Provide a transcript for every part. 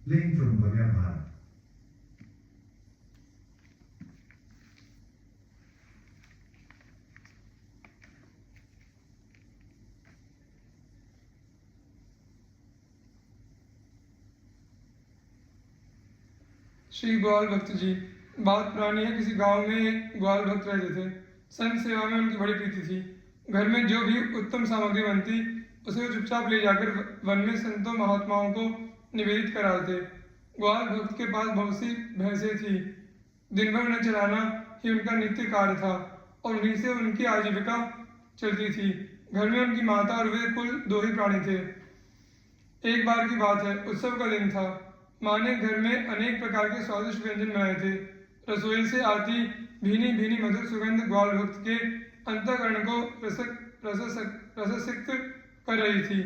Link from Bhavya Bharat. Shri ग्वाल भक्त जी। बात पुरानी है। किसी गांव में ग्वाल भक्त रहते थे। संत सेवा में उनकी बड़ी प्रीति थी। घर में जो भी उत्तम सामग्री बनती उसे वो चुपचाप ले जाकर वन में संतों महात्माओं को निवेदित कराते। ग्वाल भक्त के पास बहुत सी भैंसें थी। दिन भर उन्हें चलाना ही उनका नित्य कार्य था और उन्हीं से उनकी आजीविका चलती थी। घर में उनकी माता और वे कुल दो ही प्राणी थे। एक बार की बात है, उत्सव का दिन था। माँ ने घर में अनेक प्रकार के स्वादिष्ट व्यंजन बनाए थे। रसोई से आती भीनी भीनी मधुर सुगंध ग्वाल भक्त के अंतःकरण को रससिक्त कर रही थी।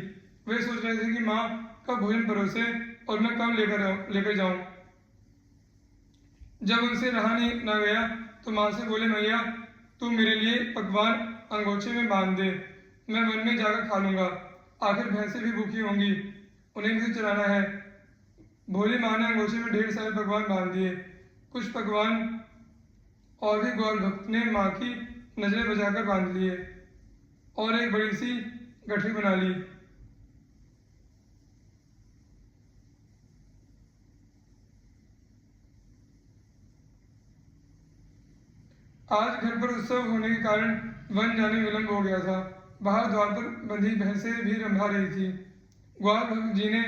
वे सोच रहे थे कि माँ कब भोजन परोसे और मैं कब लेकर जाऊं। जब उनसे रहा नहीं न गया तो माँ से बोले, मैया तू मेरे लिए पकवान अंगोछे में बांध दे, मैं वन में जाकर खा लूंगा। आखिर भैंसें भी भूखी होंगी, उन्हें भी तो चलाना है। भोली माँ ने अंगोछे में ढेर सारे पकवान बांध दिए। कुछ पकवान और भी ग्वाल भक्त ने माँ की नजरें बचाकर बांध लिए और एक बड़ी सी गठरी बना ली। आज घर पर उत्सव होने के कारण वन जाने में विलंब हो गया था। बाहर द्वार पर बंधी भैंसें भी रंभा रही थी। ग्वाल भक्त जी ने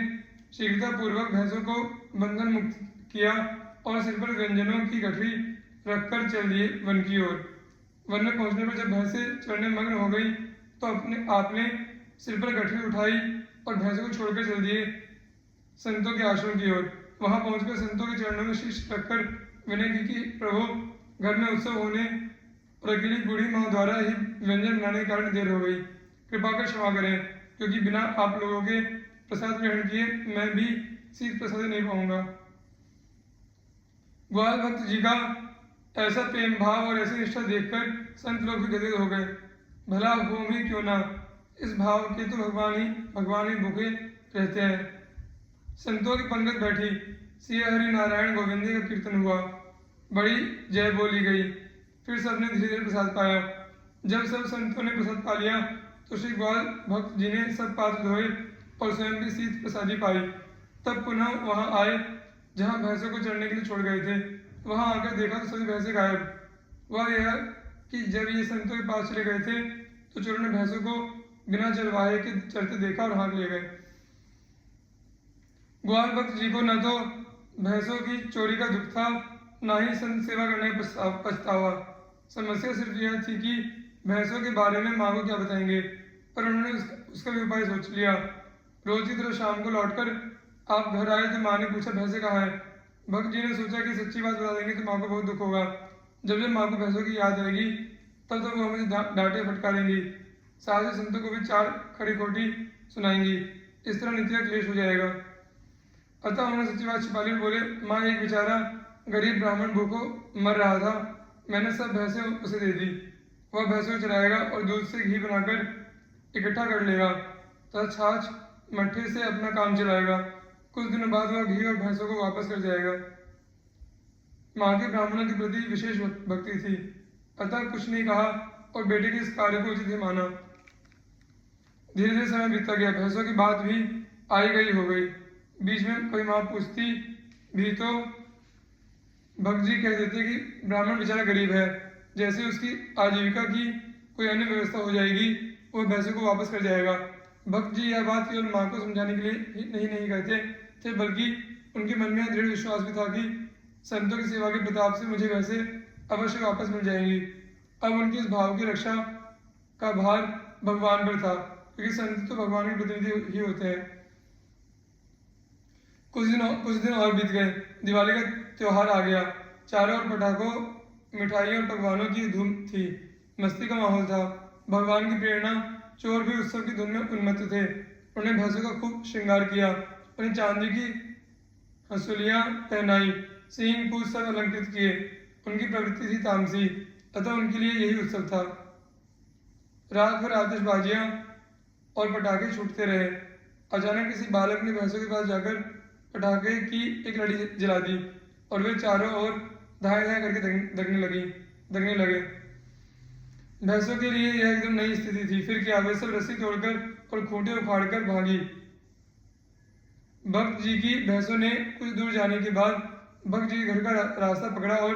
शीघ्रतापूर्वक भैंसों को बंधन मुक्त किया और सिर पर व्यंजनों की गठरी रखकर चल दिए वन की ओर। वन में पहुंचने पर जब भैंसें चढ़ने मग्न हो गई तो आपने सिर पर गठरी उठाई और भैंसों को छोड़कर चल दिए संतों के आश्रम की ओर। वहां पहुंचकर संतों के चरणों में शीश रखकर विनय की कि प्रभु, घर में उत्सव होने और अकेली बूढ़ी माँ द्वारा ही व्यंजन बनाने के कारण देर हो गई। कृपा कर क्षमा करें, क्योंकि बिना आप लोगों के प्रसाद ग्रहण किए मैं भी शीत प्रसाद नहीं पाऊंगा। ग्वाल भक्त जी का ऐसा प्रेम भाव और ऐसी निष्ठा देखकर संत लोग भी गदगद हो गए। भला हो भी क्यों ना, इस भाव के तो भगवान ही भूखे रहते हैं। संतों की पंगत बैठी, सिया हरि नारायण गोविंदे का कीर्तन हुआ, बड़ी जय बोली गई। फिर सबने धीरे धीरे प्रसाद पाया। जब सब संतों ने प्रसाद पा लिया तो श्री ग्वाल भक्त जी ने सब पात्र धोए और स्वयं भी शीत प्रसादी पाई। तब पुनः वहां आए जहां भैंसों को चढ़ने के लिए छोड़ गए थे। वहां आकर देखा तो सभी भैंसें गायब। वह यह कि जब ये संतों के पास चले गए थे तो चोरों ने भैंसों को बिना चरवाहे के चढ़ते देखा और हाँक ले गए। ग्वाल भक्त जी को न तो भैंसों की चोरी का दुख था, न ही संत सेवा करने का पछतावा। समस्या सिर्फ यह थी कि भैंसों के बारे में माँ को क्या बताएंगे, पर उन्होंने उसका भी उपाय सोच लिया। रोज की तरह शाम को लौटकर आप घर आए तो माँ ने पूछा, भैंसें कहाँ हैं? भक्त जी ने सोचा कि सच्ची बात बता देंगे तो माँ को बहुत दुख होगा। जब माँ को भैंसों की याद आएगी तब तो वो हमें डांटे फटकारेंगी, साथ ही संतों को भी चार खड़ी खोटी सुनाएंगी। इस तरह नित्य क्लेश हो जाएगा। अतः उन्होंने सच्ची बात छिपा ली और बोले, माँ एक बेचारा गरीब ब्राह्मण भूखों मर रहा था, मैंने सब भैंसें उसे दे दी। वह भैंसों को चराएगा और दूध से घी बनाकर इकट्ठा कर लेगा तथा छाछ मट्ठे से अपना काम चलाएगा। कुछ दिनों बाद वह घी और भैंसों को वापस कर जाएगा। माँ के ब्राह्मणों के प्रति विशेष भक्ति थी, अतः कुछ नहीं कहा और बेटे के इस कार्य को उचित ही माना। धीरे धीरे समय बीतता गया। भैंसों की बात भी आई गई हो गई। बीच में कोई माँ पूछती भी तो भक्त जी कह देते कि ब्राह्मण बेचारा गरीब है, जैसे उसकी आजीविका की कोई अन्य व्यवस्था हो जाएगी वह भैंसों को वापस कर जाएगा। भक्त जी यह बात केवल माँ को समझाने के लिए नहीं कहते थे, बल्कि उनके मन में दृढ़ विश्वास भी था कि संतों की सेवा के प्रताप से मुझे वैसे अवश्य वापस मिल जाएंगी। अब उनके इस भाव की रक्षा का भार भगवान पर था, क्योंकि संत तो भगवान के प्रतिनिधि ही होते हैं। कुछ दिन और बीत गए। दिवाली का त्योहार आ गया। चारों ओर पटाखों, मिठाइयों और पकवानों की धूम थी। मस्ती का माहौल था। भगवान की प्रेरणा चोर भी उत्सव की धुन में उन्मत्त थे। उन्हें भैंसों का खूब श्रृंगार किया, उन्हें चांदी की हंसुलियां पहनाई, सींग पूछ सब अलंकृत किए। उनकी प्रवृत्ति थी तामसी, अतः उनके लिए यही उत्सव था। रात भर आतिशबाजियां और पटाखे छूटते रहे। अचानक किसी बालक ने भैंसों के पास जाकर पटाखे की एक लड़ी जला दी और वे चारों ओर धाए धाए करके दगने लगे। भैंसों के लिए यह एकदम नई स्थिति थी। फिर क्या, वे सब रस्सी तोड़कर और खूंटे उखाड़कर भागी। भक्त जी की भैंसों ने कुछ दूर जाने के बाद भक्त जी के घर का रास्ता पकड़ा और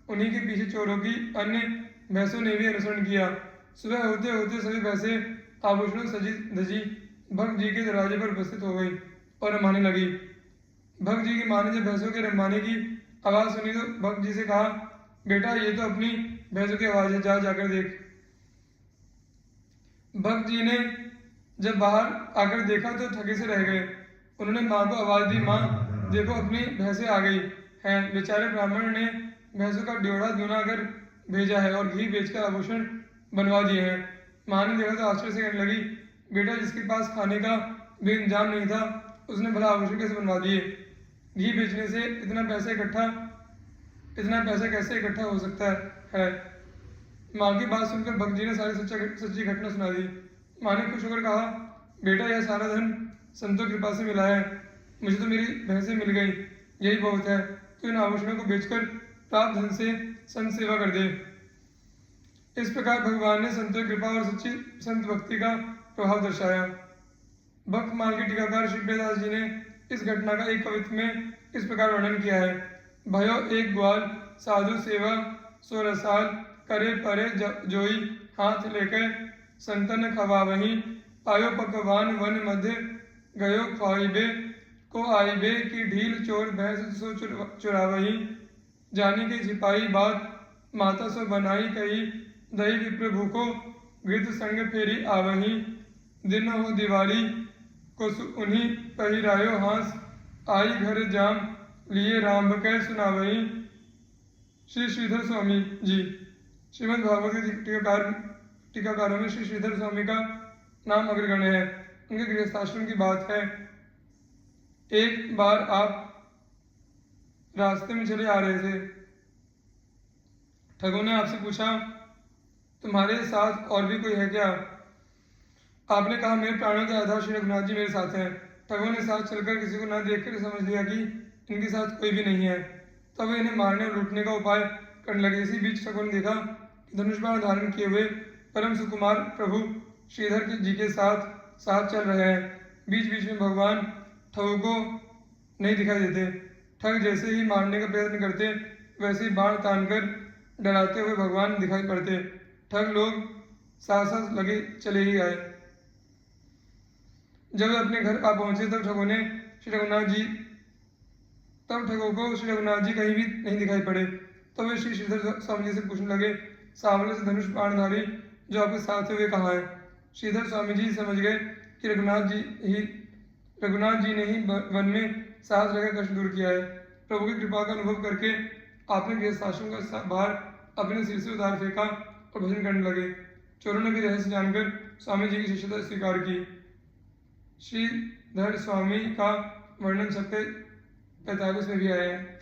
उन्हीं के पीछे चोरों की अन्य भैंसों ने भी अनुसरण किया। सुबह होते होते सभी भैंसें आभूषणों सजी धजी भक्त जी के दरवाजे पर उपस्थित हो गई और रमाने लगी। भक्त जी की माँ ने जब भैंसों के रमाने की आवाज़ सुनी तो भक्त जी से कहा, बेटा ये तो अपनी भैंसों की आवाज़ है, जा जाकर देख। भक्त जी ने जब बाहर आकर देखा तो थके से रह गए। उन्होंने माँ को आवाज़ दी, माँ देखो अपनी भैंसें आ गई हैं। बेचारे ब्राह्मण ने भैंसों का ड्योढ़ा दुना कर भेजा है और घी बेचकर आभूषण बनवा दिए हैं। माँ ने देखा तो आश्चर्य से कहने लगी, बेटा जिसके पास खाने का भी इंतजाम नहीं था उसने भला आभूषण कैसे बनवा दिए? घी बेचने से इतना पैसा कैसे इकट्ठा हो सकता है? माँ की बात सुनकर भक्त जी ने सारी सच्ची घटना सुना दी। माँ ने खुश होकर कहा, बेटा यह सारा धन संतों की कृपा से मिला है, मुझे तो मेरी भैंसें मिल गई, यही बहुत है। तो इन आभूषणों को बेचकर प्राप्त धन से संत सेवा कर दे। इस प्रकार भगवान ने संतों की कृपा और सच्ची संत भक्ति का प्रभाव दर्शाया। भक्त माल के टीकाकार श्री प्रियदास जी ने इस घटना का एक कवित्व में इस प्रकार वर्णन किया है। भयो एक ग्वाल साधु सेवा 16 साल करे परे जोई हाथ लेकर संतन खवावही पायो पकवान वन मध्य गयो ख्वाइबे को आइबे की ढील चोर भैंस सो चुरावही जानी के छिपाई बात माता सो बनाई कही दही विप्रभु को घृत संग फेरी आवही दिन हो दिवाली को उन्हीं पहिरायो हांस आई घर जाम लिए राम कह सुनावही। श्री श्रीधर स्वामी जी। श्रीमद् भागवत के टीकाकारों में श्री श्रीधर स्वामी का नाम अग्रगण्य है। उनके गृहस्थाश्रम की बात है। एक बार आप रास्ते में चले आ रहे थे। ठगों ने आपसे पूछा, तुम्हारे साथ और भी कोई है क्या? आपने कहा, मेरे प्राणों के आधार श्री रघुनाथ जी मेरे साथ हैं। ठगों ने साथ चलकर किसी को न देखकर समझ लिया कि इनके साथ कोई भी नहीं है। तब वे इन्हें मारने और लूटने का उपाय करने लगे। इसी बीच ठगों ने देखा कि धनुष बाण धारण किए हुए परम सुकुमार प्रभु श्रीधर जी के साथ चल रहे हैं। बीच बीच में भगवान ठगों को नहीं दिखाई देते। ठग जैसे ही मारने का प्रयत्न करते वैसे ही बाण तानकर डराते हुए भगवान दिखाई पड़ते। ठग लोग साथ साथ लगे चले ही आए। जब वे अपने घर आ पहुंचे तब ठगों को श्री रघुनाथ जी कहीं भी नहीं दिखाई पड़े। तब वे श्री श्रीधर स्वामी जी से पूछने लगे, सांवले से धनुष बाणधारी जो आपके साथ है वे कहाँ है? श्रीधर स्वामी जी समझ गए कि रघुनाथ जी ने ही वन में साथ रहकर कष्ट दूर किया है। प्रभु की कृपा का अनुभव करके आपने गृहस्थाश्रम का भार अपने सिर से उतार फेंका और भजन करने लगे। चोरों ने भी रहस्य जानकर स्वामी जी की शिष्यता स्वीकार की। श्रीधर स्वामी का वर्णन 46 में भी आया है।